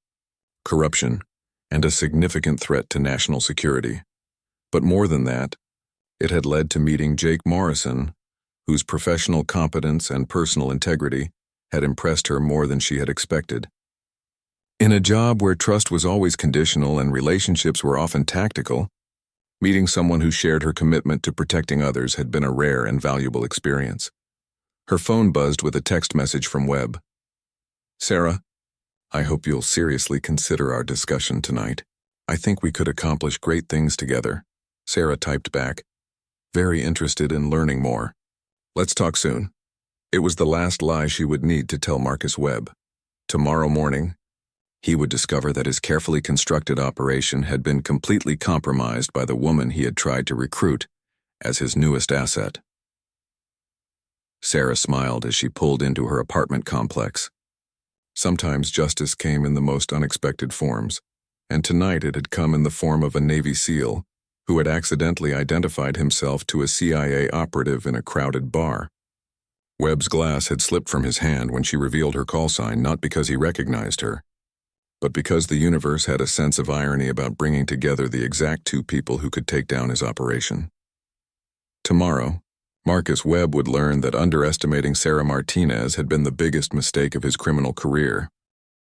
corruption, and a significant threat to national security. But more than that, it had led to meeting Jake Morrison, whose professional competence and personal integrity had impressed her more than she had expected. In a job where trust was always conditional and relationships were often tactical, meeting someone who shared her commitment to protecting others had been a rare and valuable experience. Her phone buzzed with a text message from Webb. Sarah, I hope you'll seriously consider our discussion tonight. I think we could accomplish great things together. Sarah typed back, very interested in learning more. Let's talk soon. It was the last lie she would need to tell Marcus Webb. Tomorrow morning, he would discover that his carefully constructed operation had been completely compromised by the woman he had tried to recruit as his newest asset. Sarah smiled as she pulled into her apartment complex. Sometimes justice came in the most unexpected forms, and tonight it had come in the form of a Navy SEAL who had accidentally identified himself to a CIA operative in a crowded bar. Webb's glass had slipped from his hand when she revealed her call sign, not because he recognized her, but because the universe had a sense of irony about bringing together the exact two people who could take down his operation. Tomorrow, Marcus Webb would learn that underestimating Sarah Martinez had been the biggest mistake of his criminal career.